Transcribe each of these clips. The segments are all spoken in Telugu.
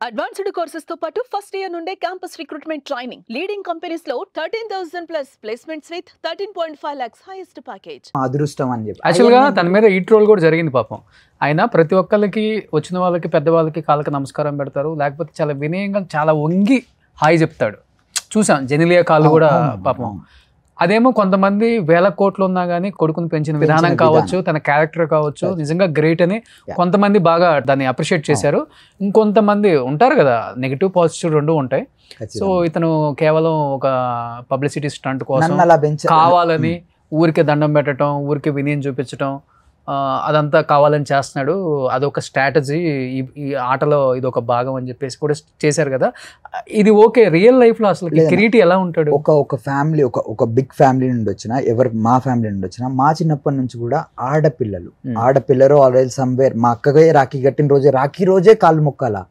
అడ్వాన్స్డ్ కోర్సెస్ తో పాటు ఫస్ట్ ఇయర్ నుండే campus recruitment training leading companies లో 13,000 plus placements with 13.5 lakhs highest package. అదృష్టం అని చెప్పి యాక్చువల్గా తన మీద ఈ ట్రోల్ కూడా జరిగింది పాపం. ఆయన ప్రతి ఒక్కరికి వచ్చిన వాళ్ళకి పెద్దవాళ్ళకి కాళ్ళకి నమస్కారం పెడతారు, లేకపోతే చాలా వినయంగా చాలా వంగి హాయ్ చెప్తాడు. చూసాం జెనిలియా కాళ్ళు కూడా పాపం. అదేమో కొంతమంది వేల కోట్లు ఉన్నా కానీ కొడుకుని పెంచిన విధానం కావచ్చు, తన క్యారెక్టర్ కావచ్చు, నిజంగా గ్రేట్ అని కొంతమంది బాగా దాన్ని అప్రిషియేట్ చేశారు. ఇంకొంతమంది ఉంటారు కదా, నెగిటివ్ పాజిటివ్ రెండు ఉంటాయి. సో ఇతను కేవలం ఒక పబ్లిసిటీ స్టంట్ కోసం కావాలని ఊరికే దండం పెట్టడం, ఊరికే వినయం చూపించడం, అదంతా కావాలని చేస్తున్నాడు. అదొక స్ట్రాటజీ, ఈ ఆటలో ఇది ఒక భాగం అని చెప్పేసి కూడా చేశారు కదా. ఇది ఓకే, రియల్ లైఫ్ లో అసలు కిరీటి ఎలా ఉంటాడు? ఒక ఫ్యామిలీ, ఒక బిగ్ ఫ్యామిలీ నుండి వచ్చిన, మా ఫ్యామిలీ నుండి వచ్చిన, మా చిన్నప్పటి నుంచి కూడా ఆడపిల్లలు ఆల్రెడీ సమ్వేర్, మా అక్కగా రాఖీ కట్టిన రోజే, రాఖీ రోజే కాళ్ళు మొక్కాలా,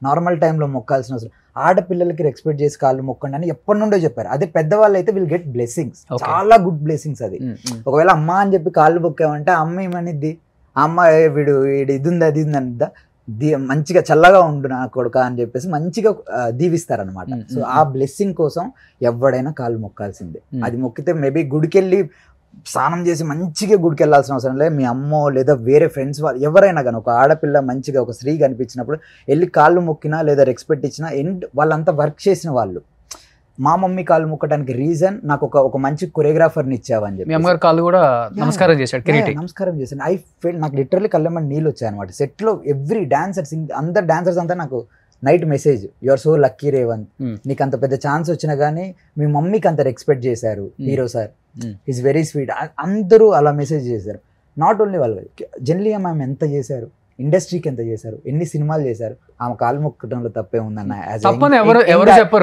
నార్మల్ టైంలో మొక్కాల్సిన అవసరం, ఆడపిల్లలకి రెస్పెక్ట్ చేసి కాళ్ళు మొక్కండి అని ఎప్పటి నుండో చెప్పారు. అదే పెద్దవాళ్ళు అయితే విల్ గెట్ బ్లెస్సింగ్స్, చాలా గుడ్ బ్లెస్సింగ్స్. అది ఒకవేళ అమ్మ అని చెప్పి కాళ్ళు మొక్కామంటే అమ్మ ఏమనిద్ది, అమ్మ వీడు ఇది ఉంది అది ఉంది అనిద్దా, మంచిగా చల్లగా ఉండు నా కొడుక అని చెప్పేసి మంచిగా దీవిస్తారనమాట. సో ఆ బ్లెస్సింగ్ కోసం ఎవడైనా కాళ్ళు మొక్కాల్సిందే. అది మొక్కితే మేబీ గుడికెళ్ళి స్నానం చేసి మంచిగా గుడికి వెళ్ళాల్సిన అవసరం లేదు. మీ అమ్మో లేదా వేరే ఫ్రెండ్స్ వాళ్ళు ఎవరైనా కానీ ఒక ఆడపిల్ల మంచిగా ఒక స్త్రీ కనిపించినప్పుడు వెళ్ళి కాళ్ళు మొక్కినా లేదా రెస్పెక్ట్ ఇచ్చినా, వాళ్ళంతా వర్క్ చేసిన వాళ్ళు. మా మమ్మీ కాళ్ళు మొక్కడానికి రీజన్ నాకు ఒక మంచి కొరియోగ్రాఫర్ని ఇచ్చావని చెప్పి అమ్మగారు కాళ్ళు కూడా నమస్కారం చేశాను. ఐ ఫీల్ నాకు లిటరల్లీ కళ్ళమని నీళ్ళు వచ్చాయి అనమాట. సెట్లో ఎవ్రీ డాన్సర్స్, అందరు డాన్సర్స్ అంతా నాకు night message, you are so lucky Revanth, నీకు అంత పెద్ద ఛాన్స్ వచ్చినా కానీ మీ మమ్మీకి అంత ఎక్స్పెక్ట్ చేశారు hero sir, is very sweet, అందరూ అలా మెసేజ్ చేశారు. నాట్ ఓన్లీ వాళ్ళు, జెనిలియా మ్యామ్ ఎంత చేశారు, ఇండస్ట్రీకి ఎంత చేశారు, ఎన్ని సినిమాలు చేశారు, ఆమె కాలు మొక్కడంలో తప్పే ఉందన్న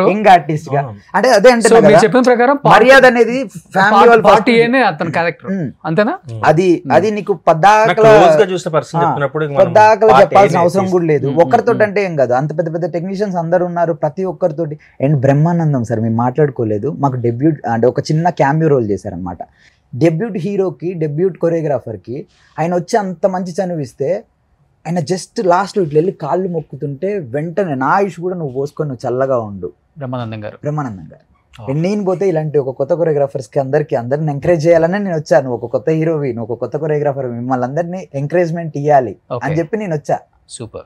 యంగ్ ఆర్టిస్ట్ గా. అంటే అదే అంటే చెప్పిన ప్రకారం మర్యాద అనేది ఫ్యామిలీ అతని క్యారెక్టర్ అంతేనా, అది నీకు పద్దాకల చెప్పాల్సిన అవసరం కూడా లేదు. ఒకరితో అంటే ఏం కాదు, అంత పెద్ద పెద్ద టెక్నీషియన్స్ అందరు ఉన్నారు, ప్రతి ఒక్కరితోటి. అండ్ బ్రహ్మానందం సార్ మేము మాట్లాడుకోలేదు, మాకు డెబ్యూట్ అంటే ఒక చిన్న క్యామియో రోల్ చేశారనమాట. డెబ్యూట్ హీరోకి, డెబ్యూట్ కొరియోగ్రాఫర్కి ఆయన వచ్చి అంత మంచి చనువిస్తే, ఆయన జస్ట్ లాస్ట్ ఇట్లా వెళ్ళి కాళ్ళు మొక్కుతుంటే వెంటనే నా ఆయుష్ కూడా నువ్వు పోసుకొని నువ్వు చల్లగా ఉండు బ్రహ్మానందం గారు. నేను పోతే ఇలాంటి ఒక కొత్త కొరియోగ్రాఫర్స్కి అందరిని ఎంకరేజ్ చేయాలని నేను వచ్చాను. ఒక కొత్త హీరోవి, నువ్వు ఒక కొత్త కొరియోగ్రాఫర్, మిమ్మల్ని అందరినీ ఎంకరేజ్మెంట్ ఇవ్వాలి అని చెప్పి నేను వచ్చా. సూపర్.